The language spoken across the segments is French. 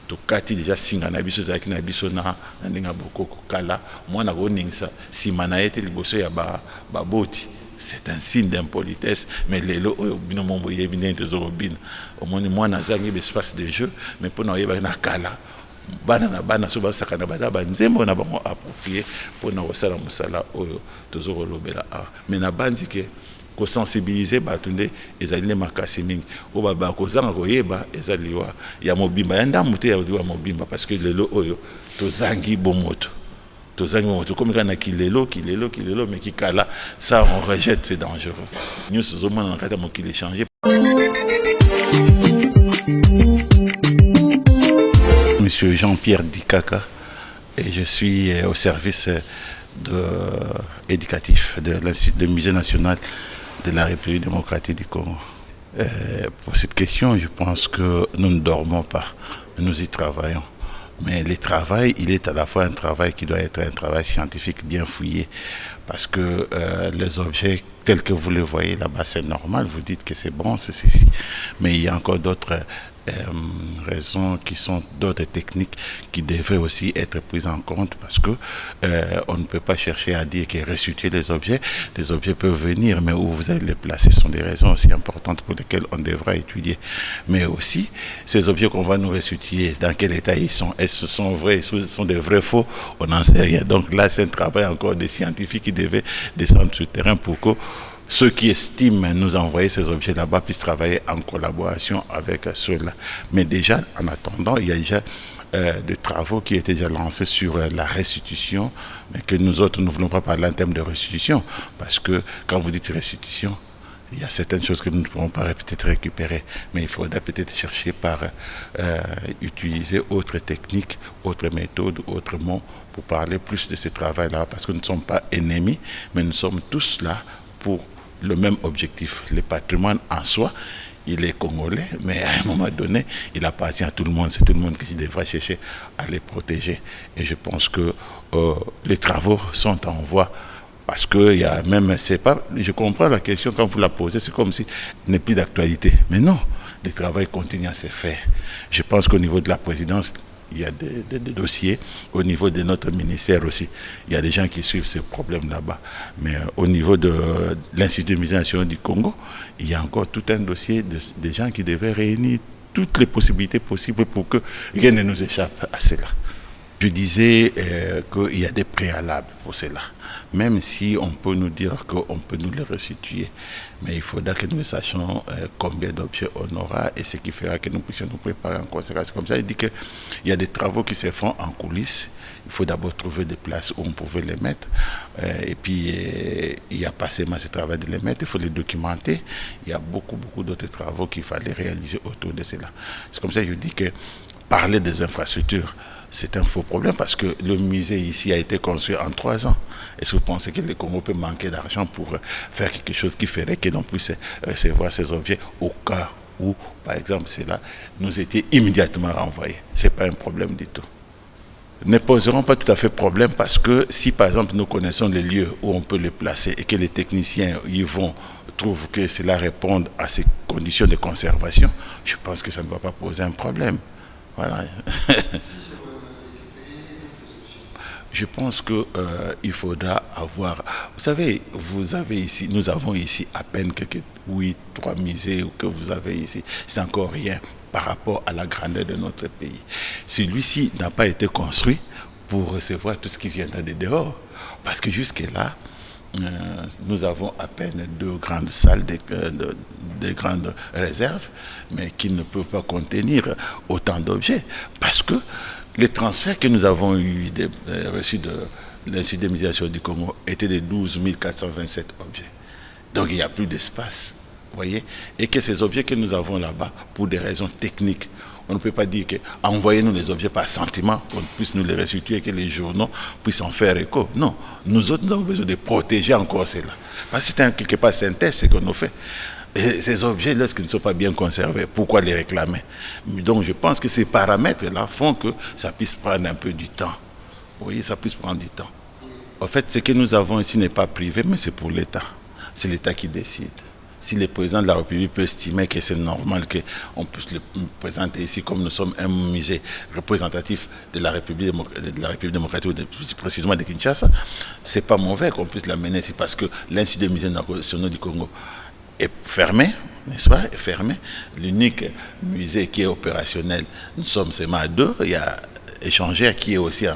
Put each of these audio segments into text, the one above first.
tokati déjà singa na biso zaki na biso na ndinga bokoko kala mwana koningisa sima na ete liboso ya baboti. C'est un signe d'impolitesse, mais lelo bino mombo yebi nente zorobina omoni mwana zangi espace de jeu, mais pour na yeba na kala bana so basakana bada banzembo na bango approprié pour na osala musala oyo tozoko lobela mais na bandike ko sensibiliser batunde ezali makasi mingi o baba ko zanga koyeba ezaliwa ya mobimba ya ndamute ya mobimba parce que lelo oyo tozangi bomoto comme quand on a kilelo, mais qui cala, ça on rejette, c'est dangereux. Nous sommes en train de changer. Monsieur Jean-Pierre Dikaka, et je suis au service éducatif du Musée national de la République démocratique du Congo. Pour cette question, je pense que nous ne dormons pas, nous y travaillons. Mais le travail, il est à la fois un travail qui doit être un travail scientifique bien fouillé. Parce que les objets tels que vous les voyez là-bas, c'est normal, vous dites que c'est bon, c'est ceci. Mais il y a encore d'autres raisons qui sont d'autres techniques qui devraient aussi être prises en compte parce que on ne peut pas chercher à dire que restituer les objets peuvent venir, mais où vous allez les placer sont des raisons aussi importantes pour lesquelles on devra étudier. Mais aussi, ces objets qu'on va nous restituer, dans quel état ils sont, est-ce qu'ils sont vrais, est-ce qu'ils sont des vrais faux, on n'en sait rien. Donc là, c'est un travail encore des scientifiques qui devaient descendre sur le terrain pour que ceux qui estiment nous envoyer ces objets là-bas puissent travailler en collaboration avec ceux-là. Mais déjà, en attendant, il y a déjà des travaux qui étaient déjà lancés sur la restitution, mais que nous autres, nous ne voulons pas parler en termes de restitution, parce que quand vous dites restitution, il y a certaines choses que nous ne pourrons pas peut-être récupérer, mais il faudra peut-être chercher par utiliser autres techniques, autres méthodes, autres mots pour parler plus de ce travail-là, parce que nous ne sommes pas ennemis, mais nous sommes tous là pour le même objectif. Le patrimoine en soi, il est congolais, mais à un moment donné, il appartient à tout le monde. C'est tout le monde qui devra chercher à les protéger. Et je pense que les travaux sont en voie. Parce que il y a même, c'est pas, je comprends la question quand vous la posez, c'est comme si il n'est plus d'actualité. Mais non, le travail continue à se faire. Je pense qu'au niveau de la présidence, il y a des dossiers, au niveau de notre ministère aussi. Il y a des gens qui suivent ce problème là-bas. Mais au niveau de l'Institut du Musée national du Congo, il y a encore tout un dossier de gens qui devaient réunir toutes les possibilités possibles pour que rien ne nous échappe à cela. Je disais qu'il y a des préalables pour cela. Même si on peut nous dire qu'on peut nous les restituer. Mais il faudra que nous sachions combien d'objets on aura et ce qui fera que nous puissions nous préparer en conséquence. Comme ça, il dit qu'il y a des travaux qui se font en coulisses. Il faut d'abord trouver des places où on pouvait les mettre. Et puis, il n'y a pas seulement ce travail de les mettre, il faut les documenter. Il y a beaucoup d'autres travaux qu'il fallait réaliser autour de cela. C'est comme ça que je dis que parler des infrastructures, c'est un faux problème parce que le musée ici a été construit en 3 ans. Est-ce que vous pensez que le Congo peut manquer d'argent pour faire quelque chose qui ferait que l'on puisse recevoir ces objets au cas où, par exemple, cela nous était immédiatement renvoyé? Ce n'est pas un problème du tout. Ne poseront pas tout à fait problème parce que si, par exemple, nous connaissons les lieux où on peut les placer et que les techniciens y vont, trouvent que cela répond à ces conditions de conservation, je pense que ça ne va pas poser un problème. Voilà. Je pense qu'il faudra avoir... Vous savez, nous avons ici à peine 3 musées que vous avez ici. C'est encore rien par rapport à la grandeur de notre pays. Celui-ci n'a pas été construit pour recevoir tout ce qui viendra de dehors. Parce que jusque-là, nous avons à peine 2 grandes salles, de grandes réserves, mais qui ne peuvent pas contenir autant d'objets. Parce que les transferts que nous avons reçus de l'Institut des Musées nationaux du Congo étaient de 12 427 objets. Donc il n'y a plus d'espace, vous voyez. Et que ces objets que nous avons là-bas, pour des raisons techniques, on ne peut pas dire que envoyez-nous les objets par sentiment, qu'on puisse nous les restituer et que les journaux puissent en faire écho. Non, nous autres, nous avons besoin de protéger encore cela. Parce que quelque part, c'est un test ce qu'on nous fait. Et ces objets, lorsqu'ils ne sont pas bien conservés, pourquoi les réclamer? Donc je pense que ces paramètres-là font que ça puisse prendre un peu du temps. Vous voyez, ça puisse prendre du temps. En fait, ce que nous avons ici n'est pas privé, mais c'est pour l'État. C'est l'État qui décide. Si le président de la République peut estimer que c'est normal qu'on puisse le présenter ici, comme nous sommes un musée représentatif de la République démocratique, ou plus précisément de Kinshasa, c'est pas mauvais qu'on puisse l'amener ici, parce que l'Institut des musées nationaux du Congo est fermé, n'est-ce pas, est fermé. L'unique musée qui est opérationnel, nous sommes seulement à 2. Il y a Échangère qui est aussi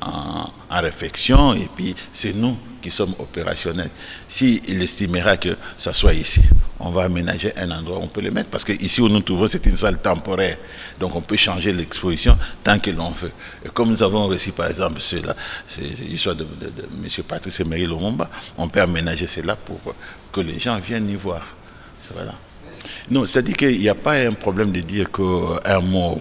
en réflexion, et puis c'est nous qui sommes opérationnels. S'il estimera que ça soit ici, on va aménager un endroit où on peut le mettre, parce que ici où nous trouvons, c'est une salle temporaire, donc on peut changer l'exposition tant que l'on veut. Et comme nous avons reçu par exemple cela, c'est l'histoire de M. Patrice Emery Lumumba, on peut aménager cela pour que les gens viennent y voir. Voilà. Non, c'est-à-dire qu'il n'y a pas un problème de dire qu'un mot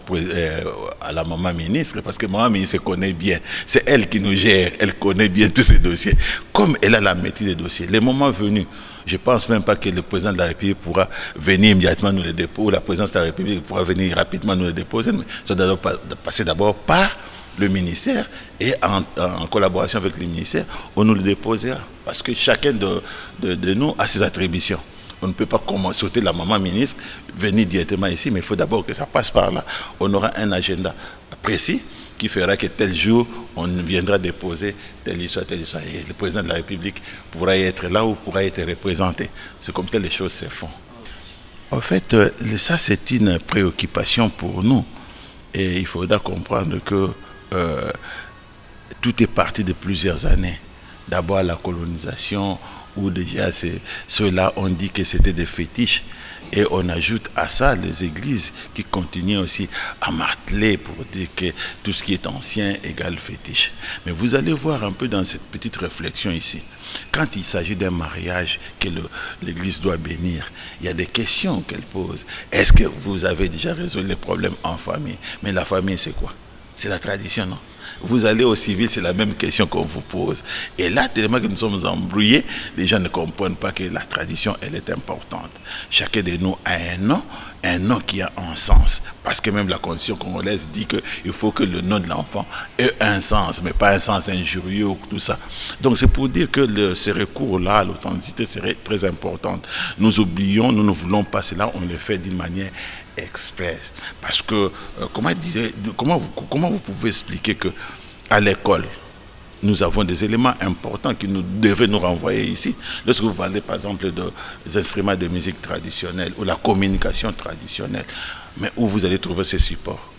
à la maman ministre, parce que maman ministre connaît bien. C'est elle qui nous gère, elle connaît bien tous ces dossiers. Comme elle a la maîtrise des dossiers, les moments venus, je ne pense même pas que le président de la République pourra venir immédiatement nous les déposer, ou la présidence de la République pourra venir rapidement nous les déposer, mais ça doit passer d'abord par le ministère, et en collaboration avec le ministère, on nous le déposera. Parce que chacun de nous a ses attributions. On ne peut pas sauter la maman ministre, venir directement ici, mais il faut d'abord que ça passe par là. On aura un agenda précis qui fera que tel jour, on viendra déposer telle histoire, telle histoire. Et le président de la République pourra y être là ou pourra être représenté. C'est comme ça que les choses se font. En fait, ça c'est une préoccupation pour nous. Et il faudra comprendre que tout est parti de plusieurs années. D'abord la colonisation, où déjà ceux-là ont dit que c'était des fétiches, et on ajoute à ça les églises qui continuent aussi à marteler pour dire que tout ce qui est ancien égale fétiche. Mais vous allez voir un peu dans cette petite réflexion ici, quand il s'agit d'un mariage que l'église doit bénir, il y a des questions qu'elle pose. Est-ce que vous avez déjà résolu les problèmes en famille? Mais la famille, c'est quoi? C'est la tradition, non? Vous allez au civil, c'est la même question qu'on vous pose. Et là, tellement que nous sommes embrouillés, les gens ne comprennent pas que la tradition, elle est importante. Chacun de nous a un nom qui a un sens. Parce que même la constitution congolaise dit qu'il faut que le nom de l'enfant ait un sens, mais pas un sens injurieux ou tout ça. Donc c'est pour dire que ce recours-là à l'authenticité serait très importante. Nous oublions, nous ne voulons pas cela, on le fait d'une manière express. Parce que, comment vous pouvez expliquer que à l'école, nous avons des éléments importants qui nous devaient nous renvoyer ici. Lorsque vous parlez par exemple des instruments de musique traditionnelle ou la communication traditionnelle, mais où vous allez trouver ces supports?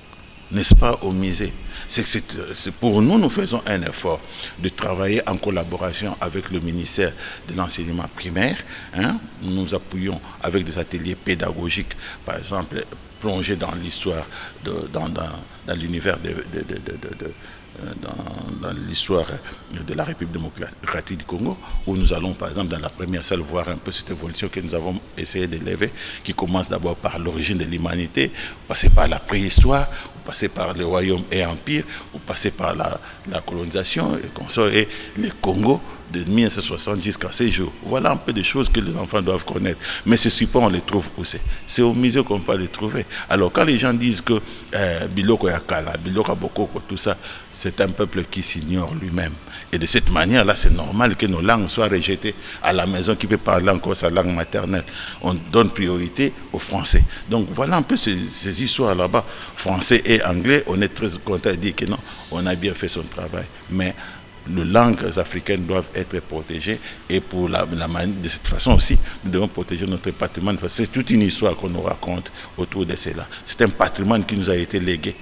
N'est-ce pas au musée? C'est pour nous, nous faisons un effort de travailler en collaboration avec le ministère de l'enseignement primaire. Nous nous appuyons avec des ateliers pédagogiques, par exemple, plongés dans l'histoire, dans l'univers dans l'histoire de la République démocratique du Congo, où nous allons par exemple dans la première salle voir un peu cette évolution que nous avons essayé d'élever, qui commence d'abord par l'origine de l'humanité, passer par la préhistoire, passer par le royaume et empire, ou passer par la colonisation et le Congo de 1960 jusqu'à ces jours. Voilà un peu des choses que les enfants doivent connaître. Mais ce support, on les trouve où c'est au musée qu'on va les trouver. Alors quand les gens disent que Biloko Yakala, Biloko Bokoko, tout ça, c'est un peuple qui s'ignore lui-même. Et de cette manière-là, c'est normal que nos langues soient rejetées à la maison, qui peut parler encore sa langue maternelle. On donne priorité au français. Donc voilà un peu ces histoires là-bas. Français et anglais, on est très content de dire que non, on a bien fait son travail. Mais les langues africaines doivent être protégées, et de cette façon aussi, nous devons protéger notre patrimoine, parce que c'est toute une histoire qu'on nous raconte autour de cela. C'est un patrimoine qui nous a été légué.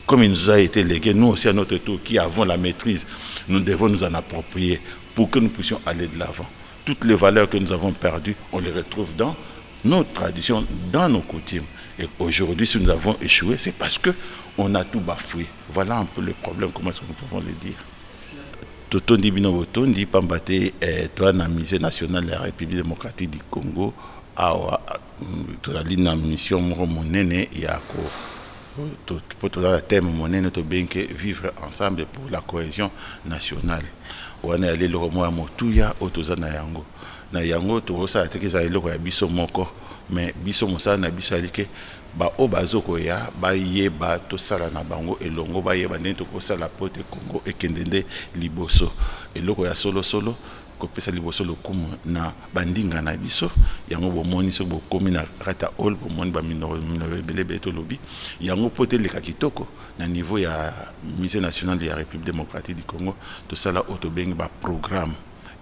Comme il nous a été légué, nous aussi à notre tour, qui avons la maîtrise, nous devons nous en approprier pour que nous puissions aller de l'avant. Toutes les valeurs que nous avons perdues, on les retrouve dans nos traditions, dans nos coutumes. Et aujourd'hui, si nous avons échoué, c'est parce qu'on a tout bafoué. Voilà un peu le problème, comment est-ce que nous pouvons le dire. Totondi bino botondi pambate toi na musée national de la République démocratique du Congo awa tozali na mission moko monene ya pour le thème monene to benke vivre ensemble pour la cohésion nationale. Wana ali lo mo motuya otoza na yango to sa tekeza eloko ya biso moko, mais biso mosala na biso alike ba obazoko ya ba yeba to sala na bango elongo ba yeba ndenge to ko sala pote Congo ekendende liboso eloko ya solo kopesa liboso lokumu na bandinga na biso yango bomoni so bokomi na rata hall bomoni ba minoro belebe to lobi yango pote leka kitoko na niveau ya musée national de la République démocratique du Congo to sala autobengi ba programme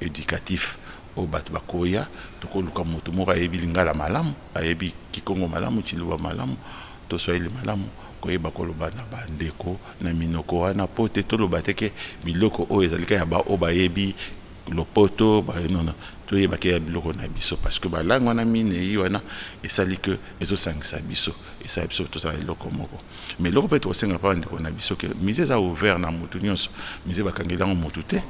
éducatif au bato bakoya tokoluka moto moko ayebi lingala malamu ayebi kikongo malamu chiluba malamu to swahili malamu koyeba koloba na bandeko na minoko wana pote toloba teke biloko oyo ezalika ya ba obayebi lopoto ba non toyeba ke ya biloko na biso parce que ba langue wana mine yi wana esali que ezosangisa biso esa biso to sa eloko moko mais loko peut osenga pa ndeko na biso ke musée za ouvert na mutu nyonso musée bakangela mutu te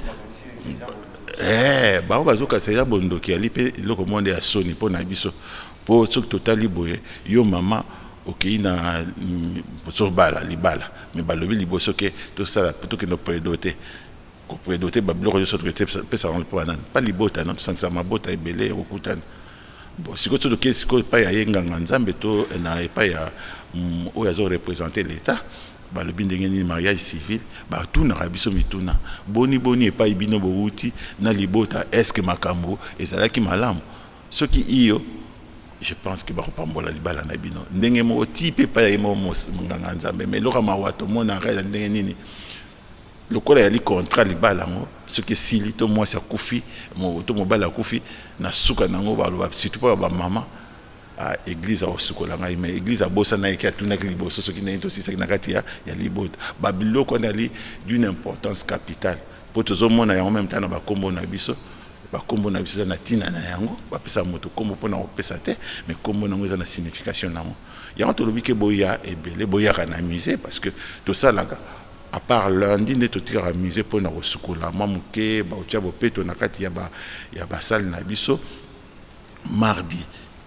ba bazoka seza bondoki ali pe loko monde ya soni po na biso po soki totali boye yo mama okei na bala libala mais balobi liboso ke to sala plutôt que no prédoter ko prédoter ba biloko nyonso to pesa on po anana pas libota non sangisa mabota ebele okutana bon siko to ke siko pa ya yenga nzambe to na epa ya oyo azo représenter l'état balobi ndenge ni mariage civil ba tuna biso mituna boni epai bino bouti na libota est-ce que makambo ezalaki malamu soki iyo je pense que ba kopambola libala na bino ndenge mo type pa ya mo nganga nzambe mais loka mawato mona rela ndenge nini lokola ya li contrat libala ngo soki sili to moi sa kufi mo to mobala kufi na suka nango ba surtout pa ba mama à église au sukola ngai mais église a bossa na ekia tuna liboso soki na into sisa na kati ya libota ba biloko na li d'une importance capitale pour tozo mona ya en même temps na ba kombo na biso ba kombo na biso na tina na yango ba pesa moto kombo pona opesa te mais kombo nango za na signification nango yango to lobi ke boya ebele boya kana musée parce que to salaka à part lundi ne to tira musée pona ko sukola mamuke ba otia bo peto na kati ya ba salle na biso mardi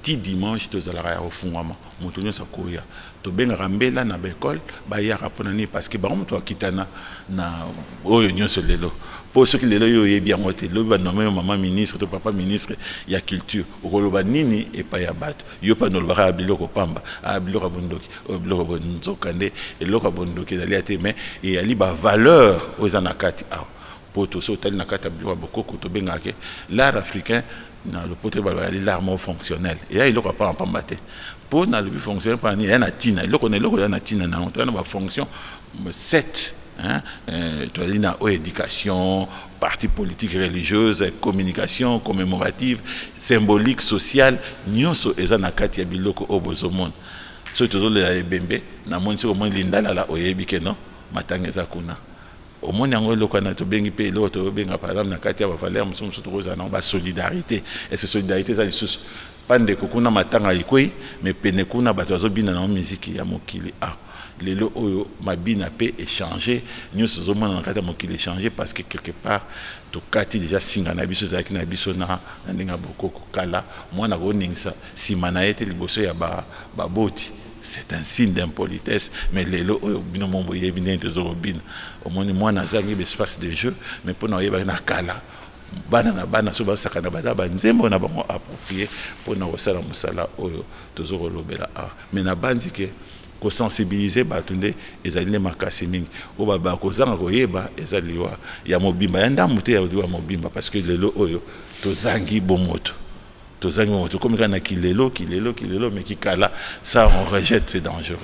ti dimanche tozalaka ya ofungwama moto nyonso akoya tobengaka mbela na baekole bayaka mpona nini parce que bango moto akitana na oyo nyonso lelo mpo soki lelo yo oyebi yango te lobi banome yo mama ministre to papa ministre ya culture okoloba nini epai ya bato yo mpa nolobaka ya biloko pamba biloko ya bondoki biloko bonzoka nde eloko ya bondoki ezali ya te mais eyali bavaleur oyo eza na kati awa mpo toso otali na kati ya biloko ya bokoko tobengaka ke l'art africain na le pote ba l'arme fonctionnel et là il a pas en pambaté pour na le fonctionnel pas ni na tina il a na tina na on ba fonction 7 hein tu as na éducation parti politique religieuse communication commémorative symbolique sociale nyonso eza na kati ya biloko obozomon so tozo le bembe na monsi au moins lindala la oyebi ke non matanga za kuna au moins yango loko na to bengi pe loko to benga par exemple na kati ya ba valeur mususu to roza na ba solidarité et ce solidarité ça lisusu pande ko kuna matanga ikoi mais pene kuna bato azobina na musique ya mokili lelo oyo mabina pe échanger nyonso zo mona na kati ya mokili échanger parce que quelque part to kati déjà singa na biso zaki na biso na ndinga bokoko kala mwana ko ningisa sima na ete liboso ya ba boti. C'est un signe d'impolitesse, mais les lots, bino mombo yebine tezorobine. Au moins moi na zangi espace de jeu, mais pour na yeba na kala. Bana so ba sakana bada ba nzembo na bango approprié pour na osala musala oyo tozorolobela mais na bandi ke ko sensibiliser batunde ezali makasi mingi o baba ko zanga ko yeba ezaliwa ya mobimba ya ndamu te ya mobimba parce que les lots oyo tozangi bomoto tozangi moto comme kana kilelo mais qui kala ça on rejette c'est dangereux.